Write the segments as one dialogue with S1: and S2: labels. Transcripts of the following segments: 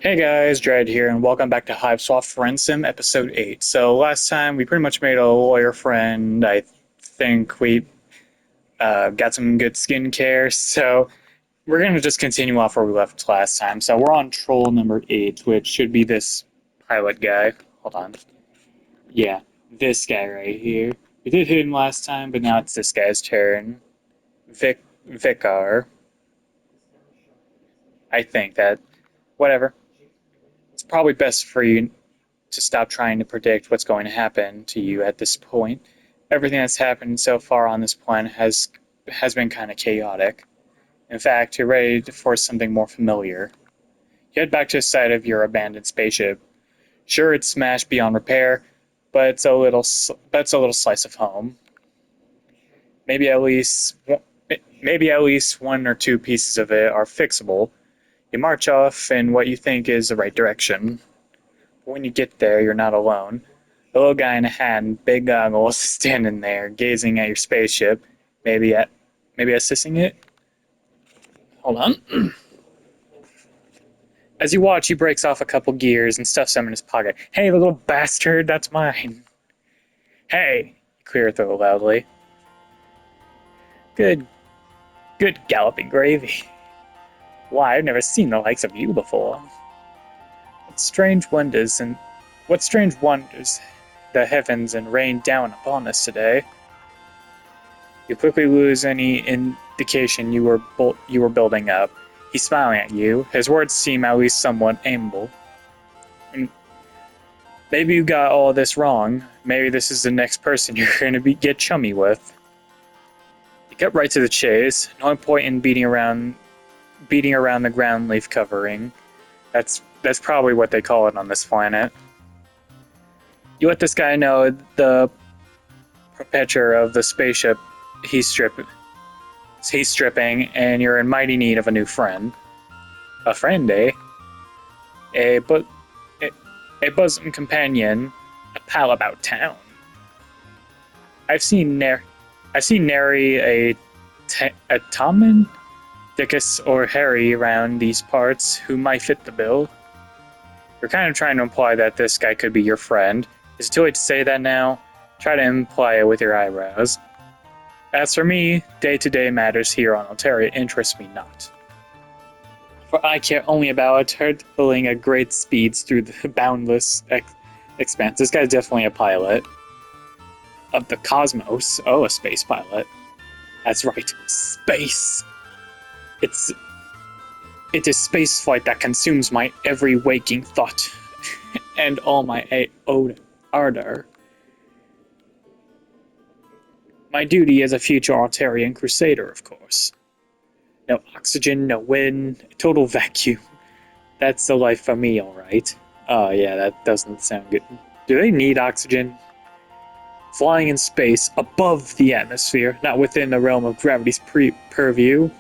S1: Hey guys, Dread here, and welcome back to Hiveswap Friendsim, episode 8. So last time we pretty much made a lawyer friend. I think we got some good skincare, so we're going to just continue off where we left last time. So we're on troll number 8, which should be this pilot guy. Hold on. Yeah, this guy right here. We did hit him last time, but now it's this guy's turn. Vicar. I think that, whatever. It's probably best for you to stop trying to predict what's going to happen to you at this point. Everything that's happened so far on this planet has been kind of chaotic. In fact, you're ready for something more familiar. You head back to the site of your abandoned spaceship. Sure, it's smashed beyond repair, but it's a little slice of home. Maybe at least maybe at least one or two pieces of it are fixable. You march off in what you think is the right direction. But when you get there, you're not alone. The little guy in a hat and big goggles standing there, gazing at your spaceship, maybe assisting it. Hold on. As you watch, he breaks off a couple gears and stuffs them in his pocket. Hey, little bastard, that's mine. Hey, you clear throat loudly. Good, good galloping gravy. Why, I've never seen the likes of you before. What strange wonders and what strange wonders the heavens and rain down upon us today. You quickly lose any indication you were building up. He's smiling at you. His words seem at least somewhat amiable. And maybe you got all this wrong. Maybe this is the next person you're going to get chummy with. You get right to the chase. No point in beating around the ground leaf covering. That's probably what they call it on this planet. You let this guy know the perpetrator of the spaceship he's stripping and you're in mighty need of a new friend. A friend, eh? A but a bosom companion, a pal about town. I've seen nary a Tommen, Dickus, or Harry around these parts who might fit the bill. You're kind of trying to imply that this guy could be your friend. Is it too late to say that now? Try to imply it with your eyebrows. As for me, day-to-day matters here on Altaria interest me not. For I care only about hurtling at great speeds through the boundless expanse. This guy's definitely a pilot. Of the cosmos. Oh, a space pilot. That's right, space! It's It is spaceflight that consumes my every waking thought, and all my ardor. My duty as a future Altarian crusader, of course. No oxygen, no wind, total vacuum. That's the life for me, alright. Oh yeah, that doesn't sound good. Do they need oxygen? Flying in space, above the atmosphere, not within the realm of gravity's purview.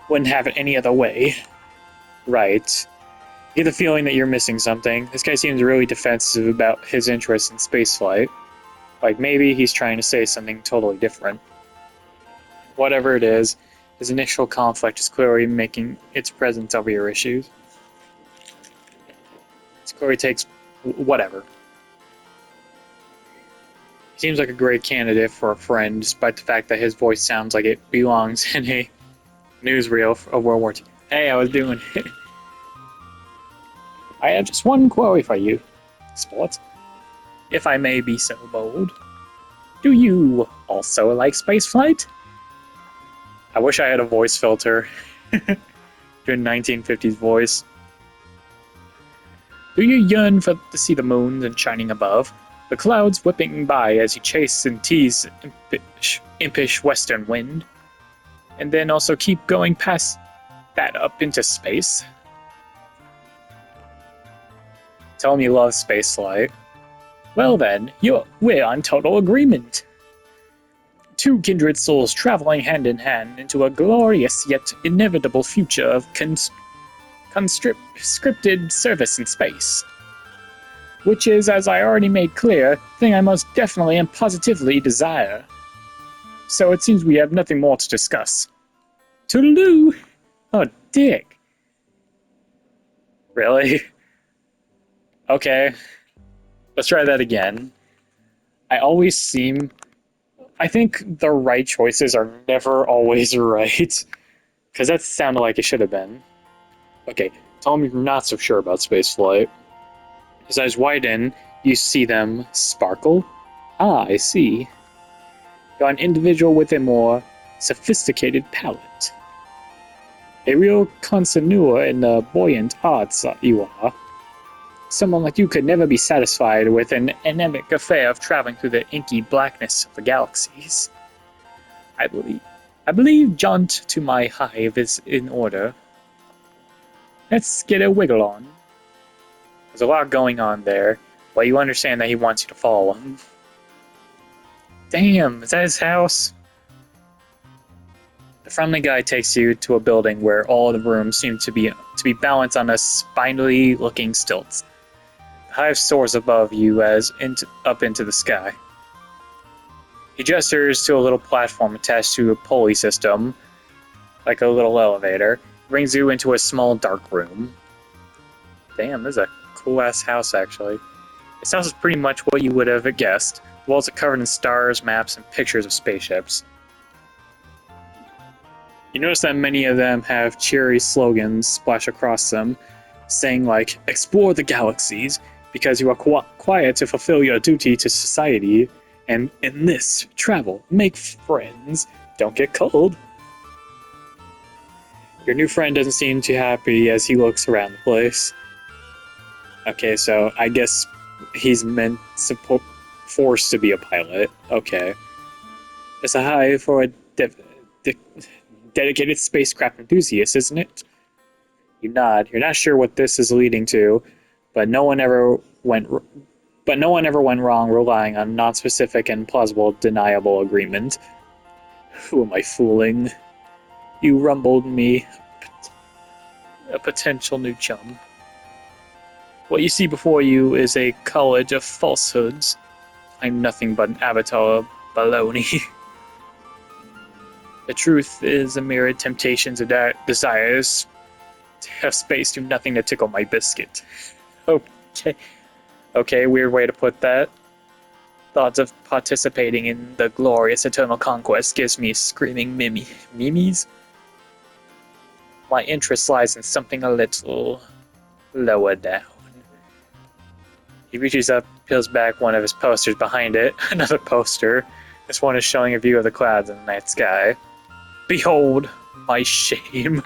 S1: Wouldn't have it any other way. Right. You get the feeling that you're missing something. This guy seems really defensive about his interest in spaceflight. Like maybe he's trying to say something totally different. Whatever it is, his initial conflict is clearly making its presence over your issues. This clearly takes whatever. He seems like a great candidate for a friend, despite the fact that his voice sounds like it belongs in a newsreel of World War II. Hey, I was doing it. I have just one query for you, Sport. If I may be so bold. Do you also like spaceflight? I wish I had a voice filter. Doing 1950s voice. Do you yearn to see the moons and shining above, the clouds whipping by as you chase and tease impish western wind, and then also keep going past that up into space? Tell me you love spaceflight. Well then, we're on total agreement. Two kindred souls traveling hand in hand into a glorious yet inevitable future of scripted service in space. Which is, as I already made clear, the thing I most definitely and positively desire. So it seems we have nothing more to discuss. Toodaloo! Oh, dick. Really? Okay, let's try that again. I always seem. I think the right choices are never always right. Because that sounded like it should have been. Okay, tell him you're not so sure about spaceflight. His eyes widen, you see them sparkle. Ah, I see. You're an individual with a more sophisticated palate. A real connoisseur in the buoyant arts you are. Someone like you could never be satisfied with an anemic affair of traveling through the inky blackness of the galaxies. I believe. I believe jaunt to my hive is in order. Let's get a wiggle on. There's a lot going on there, but you understand that he wants you to follow him. Damn, is that his house? The friendly guy takes you to a building where all the rooms seem to be balanced on a spindly looking stilts. The hive soars above you up into the sky. He gestures to a little platform attached to a pulley system, like a little elevator, brings you into a small dark room. Damn, this is a cool-ass house, actually. This house is pretty much what you would have guessed. The walls are covered in stars, maps, and pictures of spaceships. You notice that many of them have cheery slogans splashed across them, saying like, explore the galaxies, because you are quiet to fulfill your duty to society, and in this, travel, make friends, don't get cold. Your new friend doesn't seem too happy as he looks around the place. Okay, so I guess he's forced to be a pilot. Okay. It's a hive for a dedicated spacecraft enthusiast, isn't it? You nod. You're not sure what this is leading to, but no one ever went wrong relying on non-specific and plausible deniable agreement. Who am I fooling? You rumbled me, a potential new chum. What you see before you is a college of falsehoods. I'm nothing but an avatar of baloney. The truth is the myriad temptations of desires to have space do nothing to tickle my biscuit. Okay. Okay, weird way to put that. Thoughts of participating in the glorious eternal conquest gives me screaming mimes. My interest lies in something a little lower down. He reaches up, peels back one of his posters behind it. Another poster. This one is showing a view of the clouds in the night sky. Behold, my shame.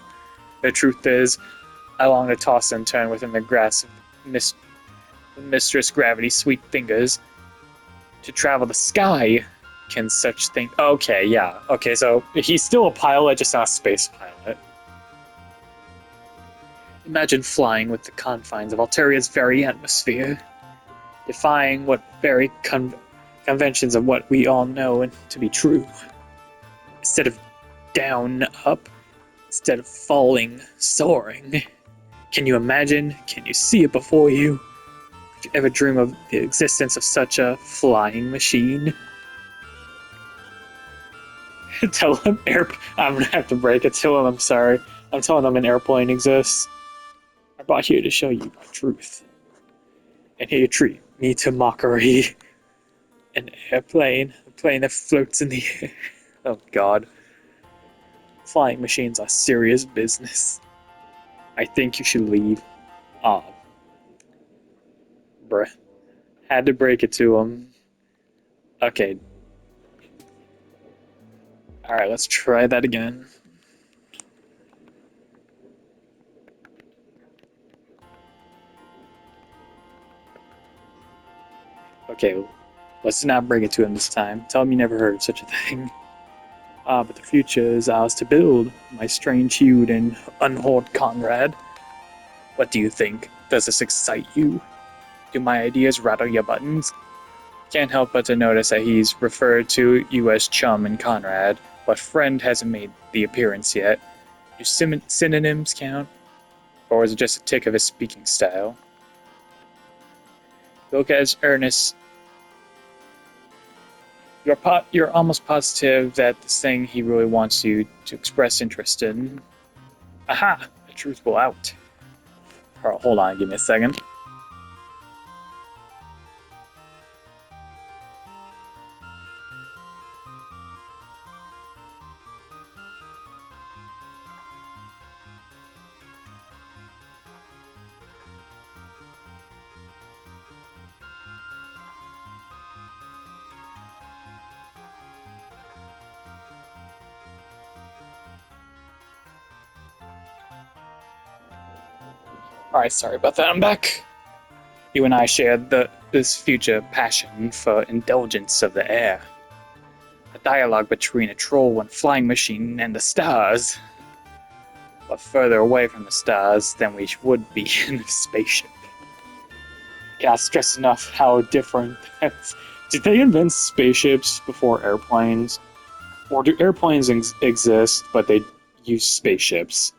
S1: The truth is, I long to toss and turn within the grasp of Mistress Gravity's sweet fingers. To travel the sky, can such thing... Okay, yeah. Okay, so he's still a pilot, just not a space pilot. Imagine flying with the confines of Alteria's very atmosphere, defying what very conventions of what we all know to be true. Instead of down, up, instead of falling, soaring. Can you imagine? Can you see it before you? Could you ever dream of the existence of such a flying machine? Tell him I'm gonna have to break it to him, I'm sorry. I'm telling him an airplane exists. I brought here to show you my truth. And here you treat me to mockery. An airplane, a plane that floats in the air. Oh god. Flying machines are serious business. I think you should leave. Ah. Bruh. Had to break it to him. Okay. Alright, let's try that again. Okay, let's not break it to him this time. Tell him you never heard of such a thing. Ah, but the future is ours to build, my strange-hued and unhoard Conrad. What do you think? Does this excite you? Do my ideas rattle your buttons? Can't help but to notice that he's referred to you as chum and Conrad, but friend hasn't made the appearance yet. Do synonyms count? Or is it just a tick of his speaking style? Look at his earnest. You're almost positive that this thing he really wants you to express interest in. Aha! The truth will out. hold on, give me a second. Alright, sorry about that, I'm back. You and I shared this future passion for indulgence of the air. A dialogue between a troll and flying machine and the stars. But further away from the stars than we would be in a spaceship. Can't stress enough how different that's. Did they invent spaceships before airplanes? Or do airplanes exist, but they use spaceships?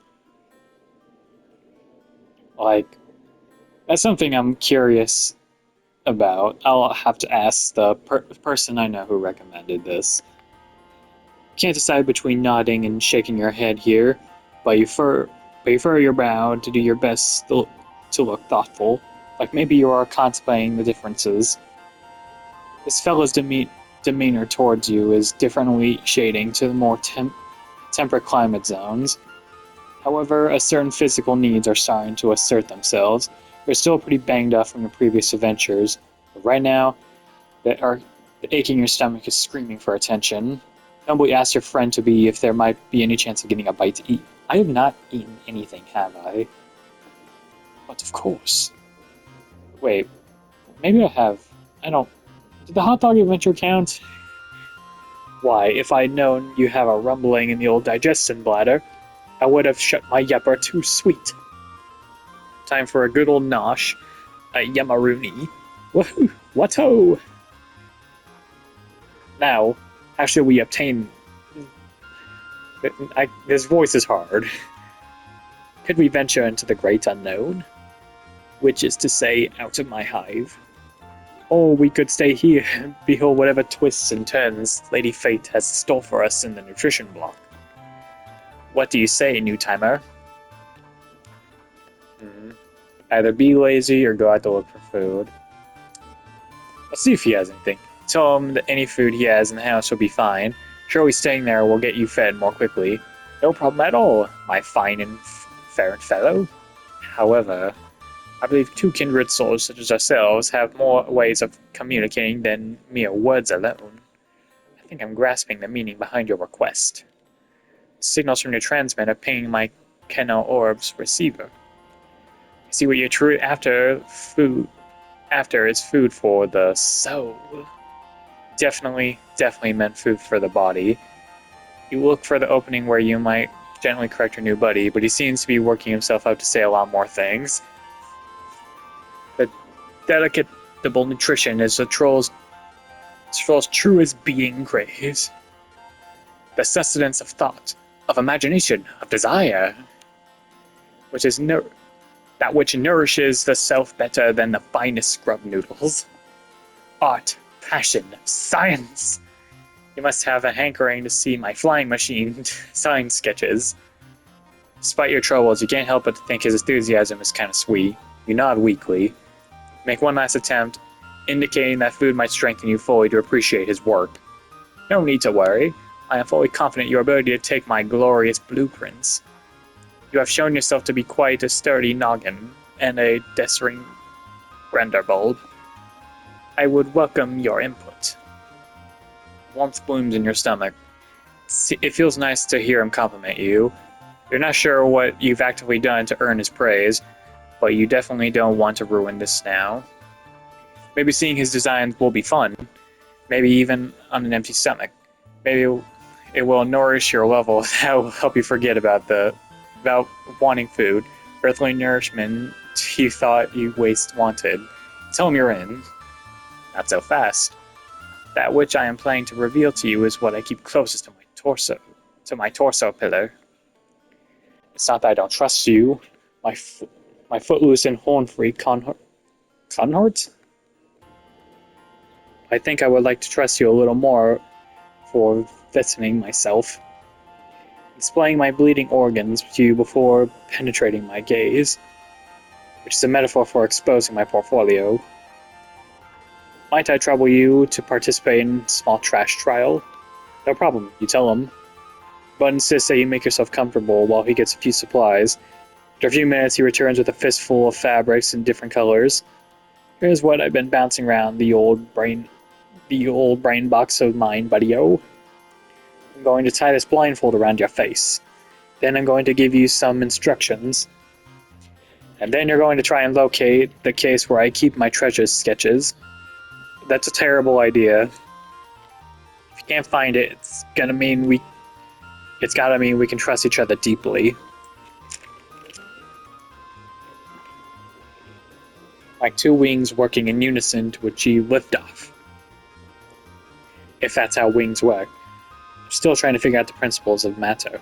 S1: Like, that's something I'm curious about. I'll have to ask the person I know who recommended this. Can't decide between nodding and shaking your head here, but you furrow your brow to do your best to look thoughtful, like maybe you are contemplating the differences. This fella's demeanor towards you is differently shading to the more temperate climate zones. However, a certain physical needs are starting to assert themselves. You're still pretty banged up from your previous adventures, but right now, the ache in your stomach is screaming for attention. Humbly ask your friend to be if there might be any chance of getting a bite to eat. I have not eaten anything, have I? But of course. Wait, maybe I have. I don't. Did the hot dog adventure count? Why, if I'd known you have a rumbling in the old digestion bladder, I would have shut my yupper too sweet. Time for a good old nosh, a yummaroony. Woohoo! What-ho! Now, how should we obtain... This voice is hard. Could we venture into the great unknown? Which is to say, out of my hive. Or we could stay here and behold whatever twists and turns Lady Fate has in store for us in the nutrition block. What do you say, new timer? Either be lazy or go out to look for food. Let's see if he has anything. Tell him that any food he has in the house will be fine. Surely staying there will get you fed more quickly. No problem at all, my fine and fair fellow. However, I believe two kindred souls such as ourselves have more ways of communicating than mere words alone. I think I'm grasping the meaning behind your request. Signals from your transmitter pinging my Kennel Orb's receiver. I see what you're after is food for the soul. Definitely meant food for the body. You look for the opening where you might gently correct your new buddy, but he seems to be working himself out to say a lot more things. The delicatable nutrition is the troll's truest being craves. The sustenance of thought, of imagination, of desire, which is that which nourishes the self better than the finest scrub noodles. Art, passion, science. You must have a hankering to see my flying machine sign sketches. Despite your troubles, you can't help but to think his enthusiasm is kind of sweet. You nod weakly. Make one last attempt, indicating that food might strengthen you fully to appreciate his work. No need to worry. I am fully confident in your ability to take my glorious blueprints. You have shown yourself to be quite a sturdy noggin and a Dessering Renderbulb. I would welcome your input. Warmth blooms in your stomach. It feels nice to hear him compliment you. You're not sure what you've actively done to earn his praise, but you definitely don't want to ruin this now. Maybe seeing his designs will be fun, maybe even on an empty stomach. Maybe it will nourish your level that will help you forget about wanting food, earthly nourishment you thought you wanted. Tell him you're in. Not so fast. That which I am planning to reveal to you is what I keep closest to my torso pillar. It's not that I don't trust you, my footloose and horn-free conhort. I think I would like to trust you a little more for vetting myself. Displaying my bleeding organs to you before penetrating my gaze. which is a metaphor for exposing my portfolio. Might I trouble you to participate in a small trash trial? No problem, you tell him. But insists that you make yourself comfortable while he gets a few supplies. After a few minutes, he returns with a fistful of fabrics in different colors. Here's what I've been bouncing around the old brain box of mine, buddy-o. I'm going to tie this blindfold around your face. Then I'm going to give you some instructions. And then you're going to try and locate the case where I keep my treasure sketches. That's a terrible idea. If you can't find it, it's gotta mean we can trust each other deeply. Like two wings working in unison to achieve liftoff. If that's how wings work. I'm still trying to figure out the principles of matter.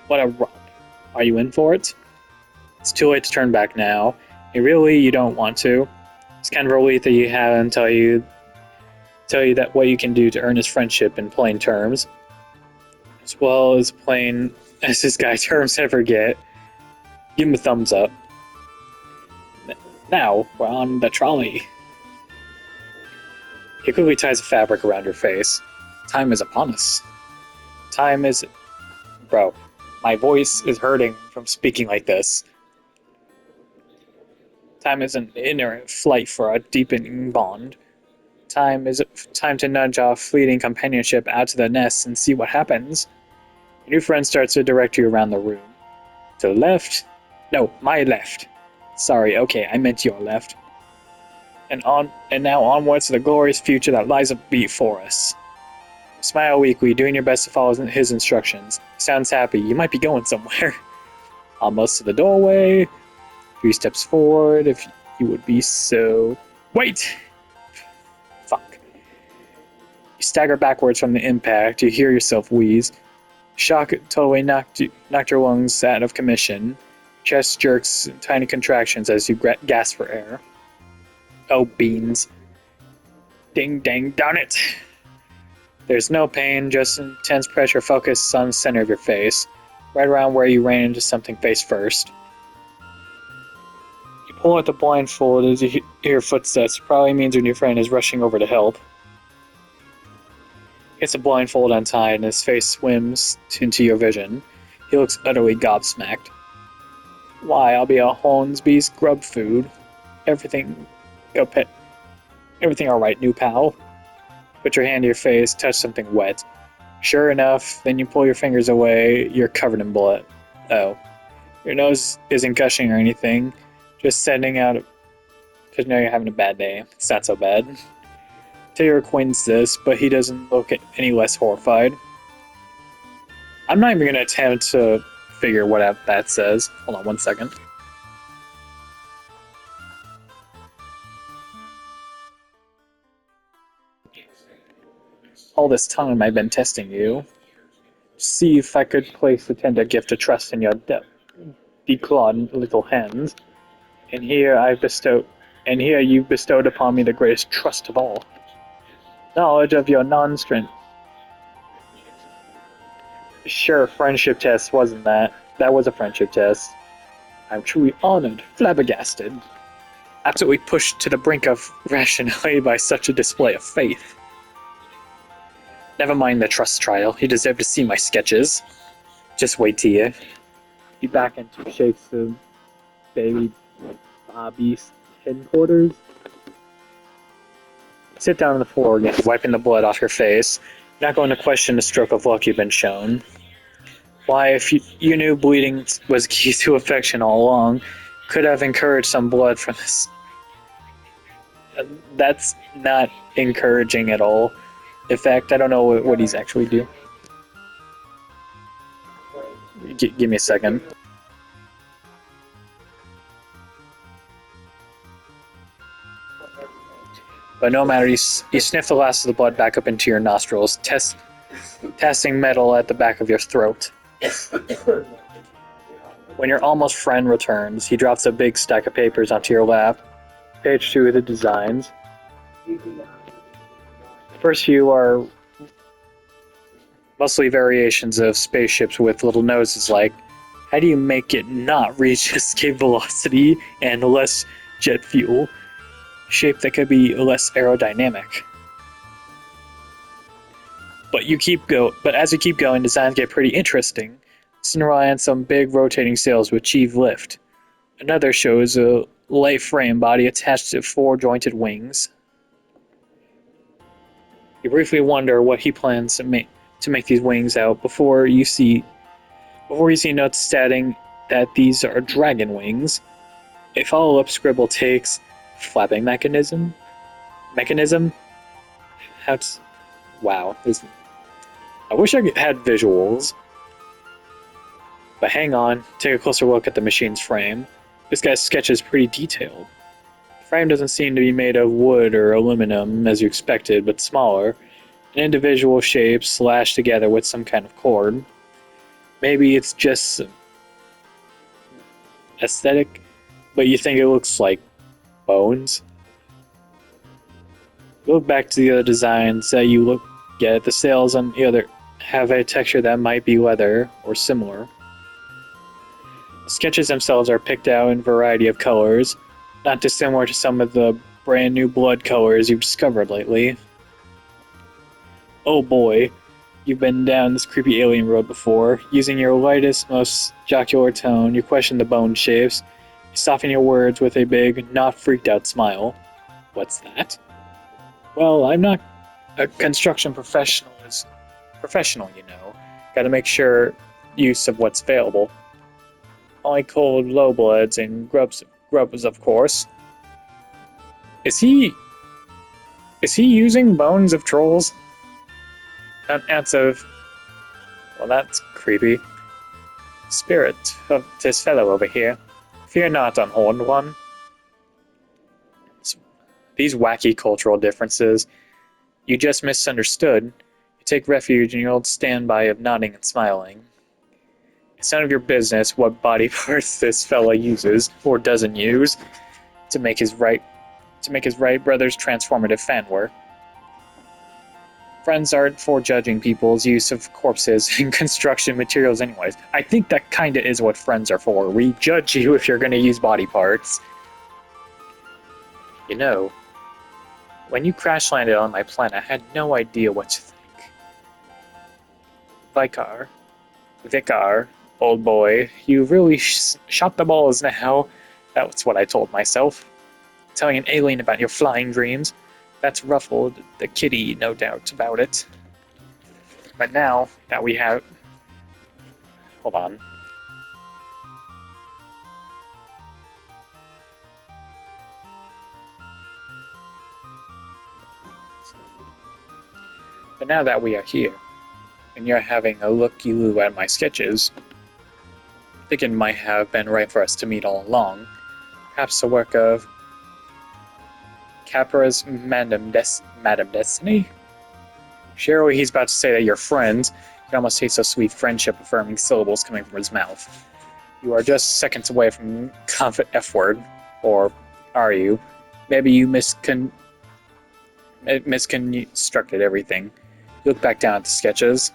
S1: What a ride. Are you in for it? It's too late to turn back now. And really, you don't want to. It's kind of a relief that you have him tell you that what you can do to earn his friendship in plain terms. As well as plain as this guy's terms ever get. Give him a thumbs up. Now, we're on the trolley. He quickly ties a fabric around your face. Time is upon us. Time is... Bro, my voice is hurting from speaking like this. Time is an inherent flight for a deepening bond. Time to nudge off fleeting companionship out to the nest and see what happens. Your new friend starts to direct you around the room. To the left? No, my left. Sorry, okay, I meant your left. And now onwards to the glorious future that lies before us. Smile weakly, doing your best to follow his instructions. He sounds happy. You might be going somewhere. Almost to the doorway. A few steps forward, if you would be so... Wait! Fuck. You stagger backwards from the impact. You hear yourself wheeze. Shock totally knocked your lungs out of commission. Chest jerks, tiny contractions as you gasp for air. Oh, beans. Ding dang darn it! There's no pain, just intense pressure focused on the center of your face, right around where you ran into something face first. You pull out the blindfold as you hear footsteps. Probably means your new friend is rushing over to help. Gets the blindfold untied and his face swims into your vision. He looks utterly gobsmacked. Why, I'll be a Hornsby's grub food. Everything alright, new pal? Put your hand to your face, touch something wet. Sure enough, then you pull your fingers away, you're covered in blood. Oh. Your nose isn't gushing or anything, just sending out... Just know you're having a bad day. It's not so bad. Tell your acquaintance this, but he doesn't look any less horrified. I'm not even going to attempt to figure what that says. Hold on one second. All this time I've been testing you. See if I could place the tender gift of trust in your declawed little hands. And here you've bestowed upon me the greatest trust of all. Knowledge of your non-strength. Sure, friendship test, wasn't that? That was a friendship test. I'm truly honored, flabbergasted. Absolutely pushed to the brink of rationality by such a display of faith. Never mind the trust trial, you deserve to see my sketches. Just wait till you back into shakes the baby Bobby's headquarters. Sit down on the floor again, wiping the blood off your face. You're not going to question the stroke of luck you've been shown. Why, if you knew bleeding was key to affection all along, could have encouraged some blood from this. That's not encouraging at all. In fact, I don't know what he's actually doing. Give me a second. But no matter, you sniff the last of the blood back up into your nostrils, testing metal at the back of your throat. When your almost friend returns, he drops a big stack of papers onto your lap. Page 2 of the designs. First few are mostly variations of spaceships with little noses like How do you make it not reach escape velocity and less jet fuel? Shape that could be less aerodynamic. But as you keep going, designs get pretty interesting. Some rely on some big rotating sails to achieve lift. Another shows a light frame body attached to 4 jointed wings. You briefly wonder what he plans to make these wings out before you see notes stating that these are dragon wings. A follow-up scribble takes flapping mechanism. Wow. I wish I had visuals. But hang on, take a closer look at the machine's frame. This guy's sketch is pretty detailed. The frame doesn't seem to be made of wood or aluminum as you expected, but smaller. An individual shape slashed together with some kind of cord. Maybe it's just aesthetic, but you think it looks like bones? Look back to the other designs that you look at. The sails on the other have a texture that might be leather or similar. The sketches themselves are picked out in a variety of colors, not dissimilar to some of the brand new blood colors you've discovered lately. Oh boy, you've been down this creepy alien road before. Using your lightest, most jocular tone, you question the bone shapes. You soften your words with a big, not freaked out smile. What's that? Well, I'm not a construction professional, you know. Gotta make sure use of what's available. Only cold lowbloods and grubs, of course. Is he using bones of trolls? An ounce of... Well, that's creepy. Spirit of this fellow over here. Fear not, unhorned one. These wacky cultural differences. You just misunderstood. You take refuge in your old standby of nodding and smiling. It's none of your business what body parts this fella uses, or doesn't use, to make his right brother's transformative fan work. Friends aren't for judging people's use of corpses and construction materials anyways. I think that kinda is what friends are for. We judge you if you're gonna use body parts. You know, when you crash landed on my planet, I had no idea what to think. Vicar, old boy, you really shot the balls now. That's what I told myself. Telling an alien about your flying dreams. That's ruffled the kitty, no doubt about it. But now that we have... Hold on. But now that we are here, and you're having a looky-loo at my sketches, I think it might have been right for us to meet all along. Perhaps the work of Capra's Madam Destiny? Surely he's about to say that you're friends. You can almost taste a sweet friendship-affirming syllables coming from his mouth. You are just seconds away from confident F-word. Or are you? Maybe you misconstructed everything. You look back down at the sketches.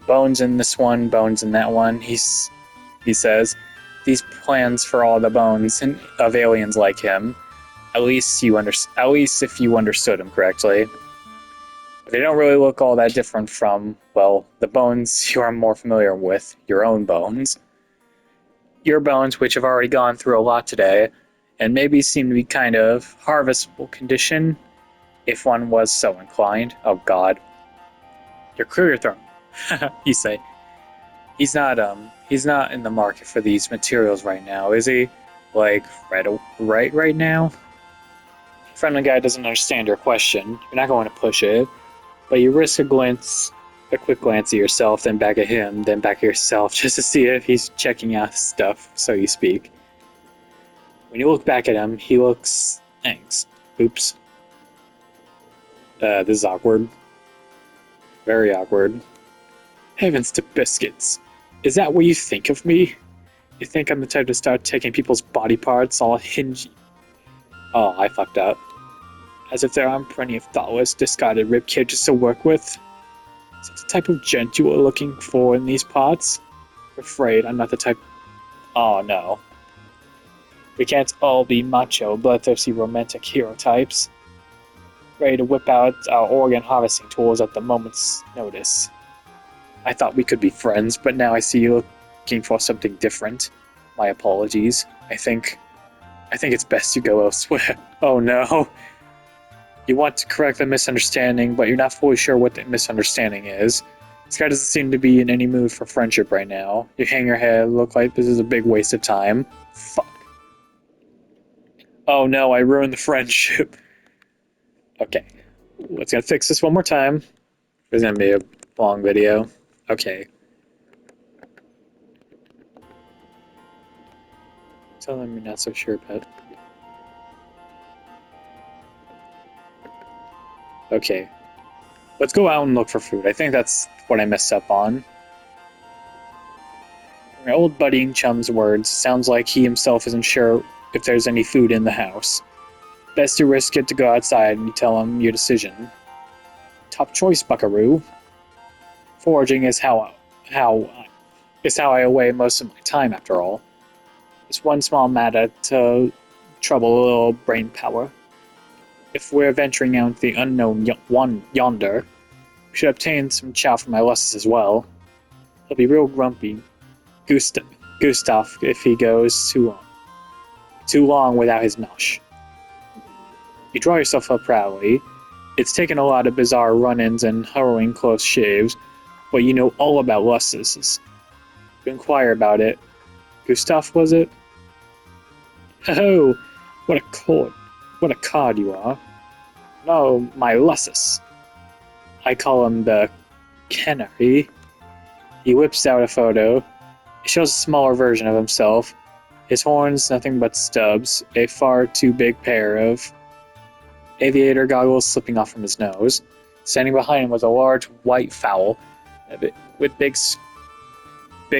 S1: Bones in this one, bones in that one. He says, these plans for all the bones of aliens like him. At least if you understood him correctly. They don't really look all that different from, well, the bones you are more familiar with, your own bones. Your bones, which have already gone through a lot today, and maybe seem to be kind of harvestable condition, if one was so inclined. Oh god. You're clear your throat. You say. He's not in the market for these materials right now, is he? Like, right now? Friendly guy doesn't understand your question. You're not going to push it, but you risk a quick glance at yourself, then back at him, then back at yourself, just to see if he's checking out stuff, so you speak. When you look back at him, he looks angst. Oops. This is awkward. Very awkward. Heavens to biscuits. Is that what you think of me? You think I'm the type to start taking people's body parts all hingy? Oh, I fucked up. As if there aren't plenty of thoughtless, discarded rib cages to work with. Is that the type of gent you were looking for in these parts? Afraid I'm not the type. Oh no. We can't all be macho, bloodthirsty, romantic hero types, ready to whip out our organ harvesting tools at the moment's notice. I thought we could be friends, but now I see you looking for something different. My apologies. I think it's best you go elsewhere. Oh no. You want to correct the misunderstanding, but you're not fully sure what the misunderstanding is. This guy doesn't seem to be in any mood for friendship right now. You hang your head, look like this is a big waste of time. Fuck. Oh no, I ruined the friendship. Okay, let's gonna fix this one more time. It's gonna be a long video. Okay. Tell them you're not so sure, pet. Okay. Let's go out and look for food. I think that's what I messed up on. My old buddying chum's words sounds like he himself isn't sure if there's any food in the house. Best to risk it to go outside and you tell him your decision. Top choice, buckaroo. Foraging is how I away most of my time, after all. It's one small matter to trouble a little brain power. If we're venturing out into the unknown yonder, we should obtain some chow from my lusses as well. He'll be real grumpy, Gustav, if he goes too long without his nosh. You draw yourself up proudly. It's taken a lot of bizarre run-ins and harrowing close shaves, but you know all about lusses. You inquire about it. Gustav, was it? Ho-ho! What a cod you are. No, my lussus. I call him the canary. He whips out a photo. It shows a smaller version of himself. His horns nothing but stubs, a far too big pair of aviator goggles slipping off from his nose. Standing behind him was a large white fowl with big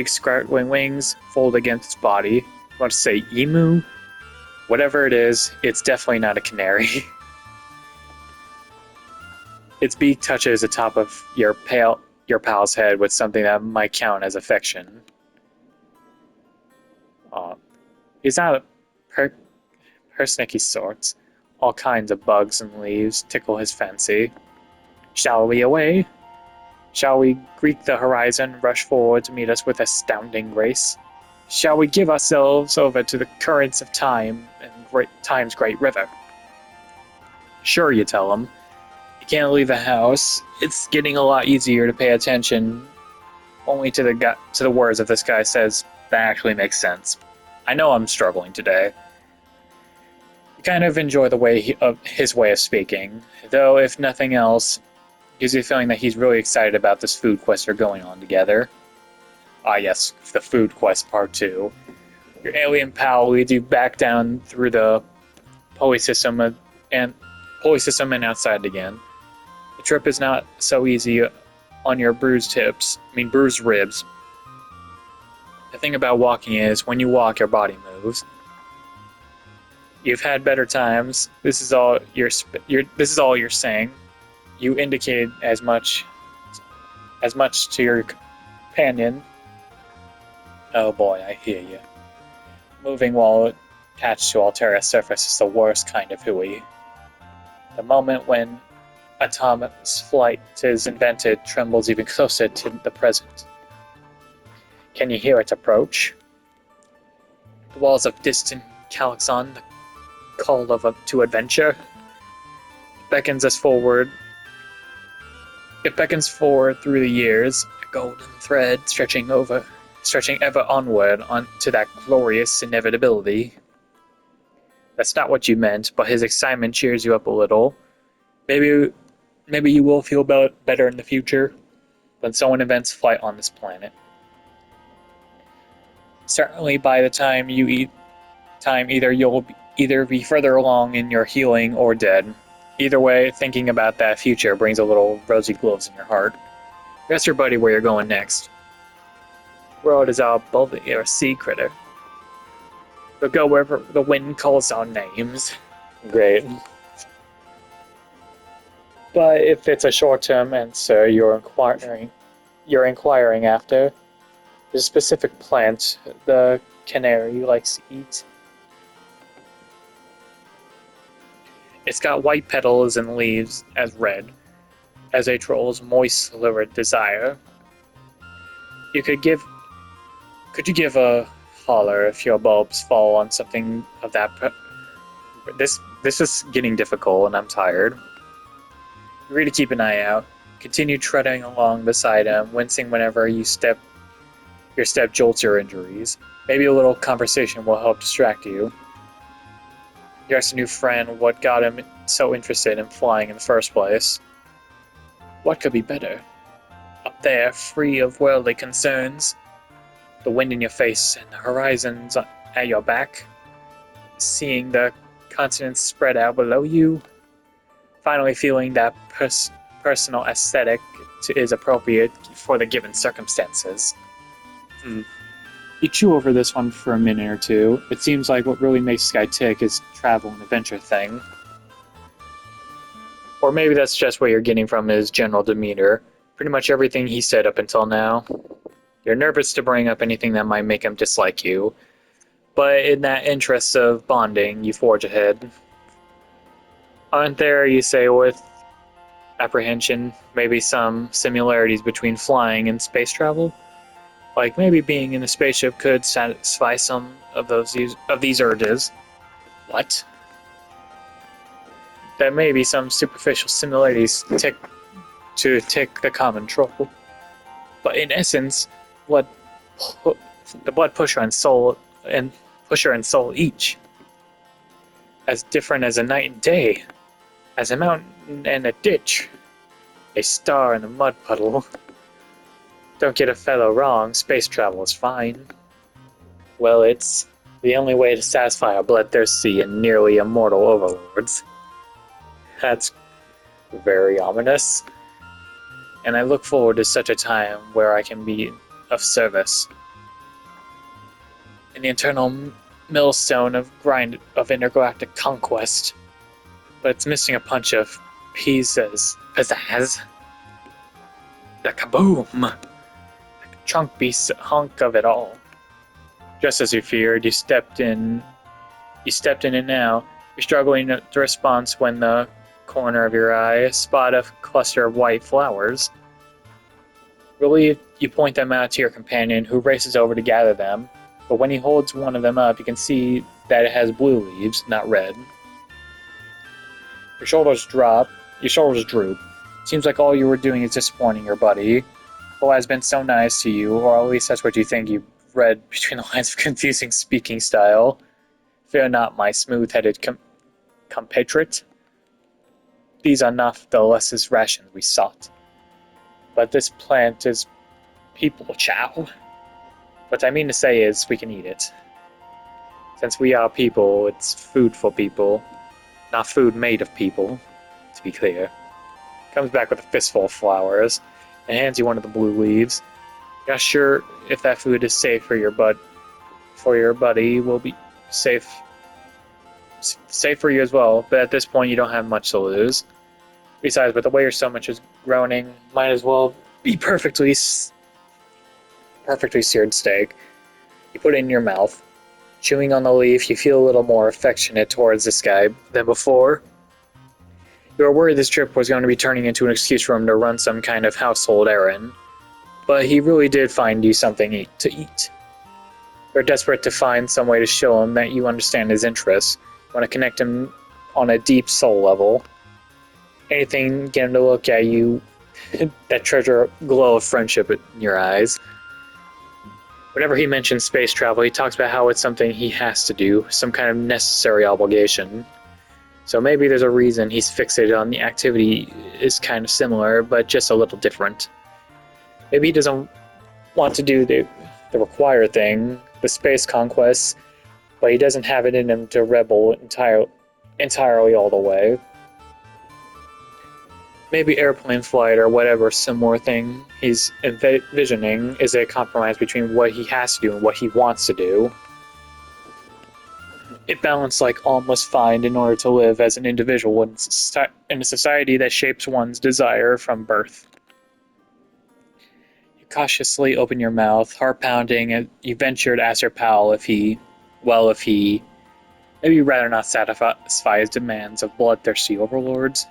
S1: scratching wings folded against its body. I want to say emu? Whatever it is, it's definitely not a canary. Its beak touches the top of your pal's head with something that might count as affection. He's not a persnicky sort. All kinds of bugs and leaves tickle his fancy. Shall we away? Shall we greet the horizon, rush forward to meet us with astounding grace? Shall we give ourselves over to the currents of time and time's great river? Sure, you tell him. You can't leave the house. It's getting a lot easier to pay attention only to the words that this guy says that actually makes sense. I know I'm struggling today. You kind of enjoy the way his way of speaking, though if nothing else, gives you a feeling that he's really excited about this food quest they're going on together. Ah yes, the food quest part 2. Your alien pal leads you back down through the pulley system and outside again. The trip is not so easy on your bruised ribs. The thing about walking is, when you walk, your body moves. You've had better times. This is all you're saying. You indicated as much to your companion. Oh boy, I hear you. Moving while attached to Altera's surface is the worst kind of hooey. The moment when autonomous flight is invented trembles even closer to the present. Can you hear its approach? The walls of distant Calaxon, the call to adventure. It beckons forward through the years, a golden thread stretching ever onward to that glorious inevitability. That's not what you meant, but his excitement cheers you up a little. Maybe you will feel better in the future when someone invents flight on this planet. Certainly by the time you eat time, you'll either be further along in your healing or dead. Either way, thinking about that future brings a little rosy glows in your heart. Ask your buddy where you're going next. The world is all above your sea critter. We'll go wherever the wind calls our names. Great. But if it's a short-term answer you're inquiring after, There's a specific plant the canary likes to eat. It's got white petals and leaves as red, as a troll's moist lurid desire. You could you give a holler if your bulbs fall on something of that this is getting difficult and I'm tired. You really keep an eye out. Continue treading along beside him, wincing whenever your step jolts your injuries. Maybe a little conversation will help distract you. You ask a new friend what got him so interested in flying in the first place. What could be better? Up there, free of worldly concerns, the wind in your face and the horizons at your back, seeing the continents spread out below you, finally feeling that personal aesthetic is appropriate for the given circumstances. You chew over this one for a minute or two. It seems like what really makes this guy tick is travel and adventure thing. Or maybe that's just what you're getting from his general demeanor. Pretty much everything he said up until now. You're nervous to bring up anything that might make him dislike you, but in that interest of bonding, you forge ahead. Aren't there, you say with apprehension, maybe some similarities between flying and space travel? Like maybe being in a spaceship could satisfy some of these urges. What? There may be some superficial similarities to tick the common troll, but in essence, what the blood pusher and soul each, as different as a night and day, as a mountain and a ditch, a star and a mud puddle. Don't get a fellow wrong, space travel is fine. Well, it's the only way to satisfy our bloodthirsty and nearly immortal overlords. That's very ominous. And I look forward to such a time where I can be of service. In the eternal millstone of intergalactic conquest. But it's missing a punch of pizzazz. The kaboom! The chunky hunk of it all. Just as you feared, you stepped in it now. You're struggling to respond when the corner of your eye spot a cluster of white flowers. Relieved, you point them out to your companion, who races over to gather them, but when he holds one of them up, you can see that it has blue leaves, not red. Your shoulders droop. Seems like all you were doing is disappointing your buddy, who has been so nice to you, or at least that's what you think you've read between the lines of confusing speaking style. Fear not, my smooth-headed compatriot. These are not the lessest rations we sought. But this plant is people chow. What I mean to say is we can eat it. Since we are people, it's food for people, not food made of people, to be clear. Comes back with a fistful of flowers and hands you one of the blue leaves. You're not sure if that food is safe for your buddy will be safe for you as well, but at this point you don't have much to lose. Besides, with the way your stomach is groaning, might as well be perfectly seared steak. You put it in your mouth. Chewing on the leaf, you feel a little more affectionate towards this guy than before. You were worried this trip was going to be turning into an excuse for him to run some kind of household errand, but he really did find you something to eat. You're desperate to find some way to show him that you understand his interests. You want to connect him on a deep soul level. Anything, get him to look at you, that treasure glow of friendship in your eyes. Whenever he mentions space travel, he talks about how it's something he has to do, some kind of necessary obligation. So maybe there's a reason he's fixated on the activity is kind of similar, but just a little different. Maybe he doesn't want to do the required thing, the space conquest, but he doesn't have it in him to rebel entirely all the way. Maybe airplane flight or whatever similar thing he's envisioning is a compromise between what he has to do and what he wants to do. It balanced like all must find in order to live as an individual in a society that shapes one's desire from birth. You cautiously open your mouth, heart pounding, and you venture to ask your pal if he maybe rather not satisfy his demands of bloodthirsty overlords.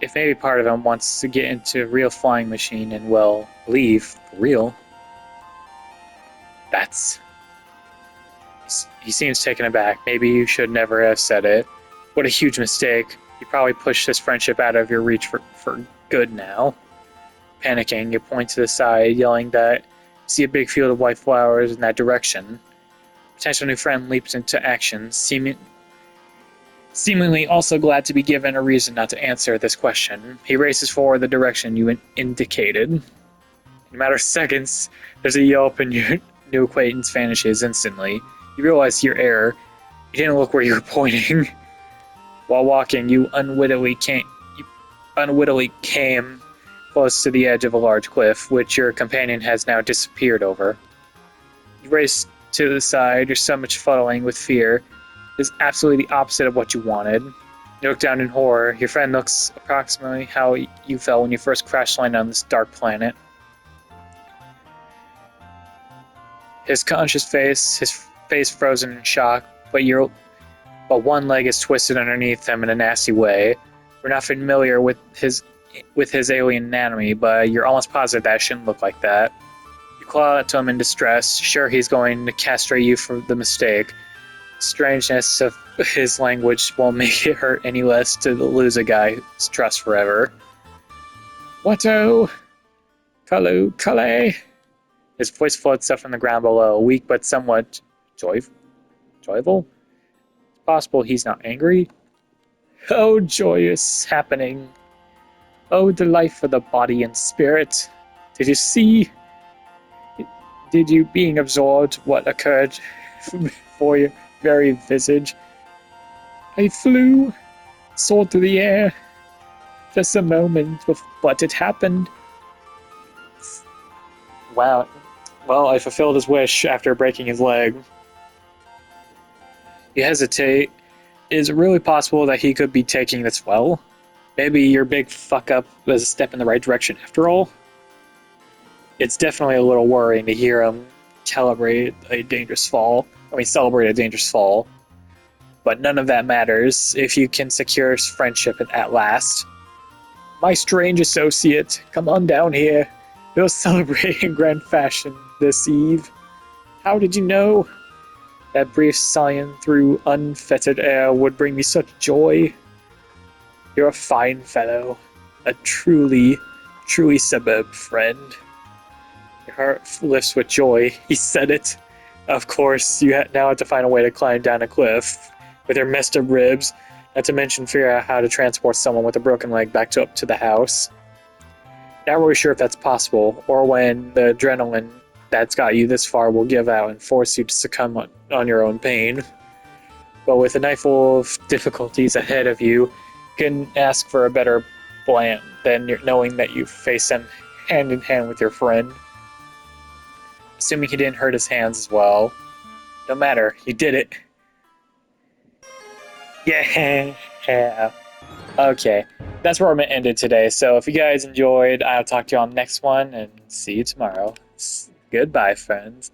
S1: If maybe part of him wants to get into a real flying machine and, well, leave for real. That's. He seems taken aback. Maybe you should never have said it. What a huge mistake. You probably pushed this friendship out of your reach for good now. Panicking, you point to the side, yelling that you see a big field of white flowers in that direction. Potential new friend leaps into action, seemingly also glad to be given a reason not to answer this question. He races forward the direction you indicated. In a matter of seconds, there's a yelp and your new acquaintance vanishes instantly. You realize your error. You didn't look where you were pointing. While walking, you unwittingly came close to the edge of a large cliff, which your companion has now disappeared over. You race to the side, your stomach fuddling with fear. Is absolutely the opposite of what you wanted. You look down in horror. Your friend looks approximately how you felt when you first crash landed on this dark planet. His face frozen in shock, but one leg is twisted underneath him in a nasty way. We're not familiar with his alien anatomy, but you're almost positive that shouldn't look like that. You call out to him in distress, sure he's going to castrate you for the mistake. Strangeness of his language won't make it hurt any less to lose a guy's trust forever. What-o? Kale? His voice floats up from the ground below, weak but somewhat joyful? It's possible he's not angry. Oh, joyous happening. Oh, delight for the body and spirit. Did you see? Did you being absorbed what occurred before your very visage? I flew, soared through the air. Just a moment, but it happened. Wow. Well, I fulfilled his wish after breaking his leg. You hesitate. Is it really possible that he could be taking this well? Maybe your big fuck-up was a step in the right direction after all? It's definitely a little worrying to hear him celebrate a dangerous fall. But none of that matters if you can secure friendship at last. My strange associate, come on down here. We'll celebrate in grand fashion this eve. How did you know? That brief scion through unfettered air would bring me such joy. You're a fine fellow. A truly suburb friend. Your heart lifts with joy. He said it. Of course, you now have to find a way to climb down a cliff with your messed up ribs, not to mention figure out how to transport someone with a broken leg back up to the house. Not really sure if that's possible, or when the adrenaline that's got you this far will give out and force you to succumb on your own pain. But with a night full of difficulties ahead of you, you can ask for a better plan than knowing that you face them hand in hand with your friend. Assuming he didn't hurt his hands as well. No matter, you did it. Yeah. Okay, that's where I'm going to end it today. So if you guys enjoyed, I'll talk to you on the next one, and see you tomorrow. Goodbye, friends.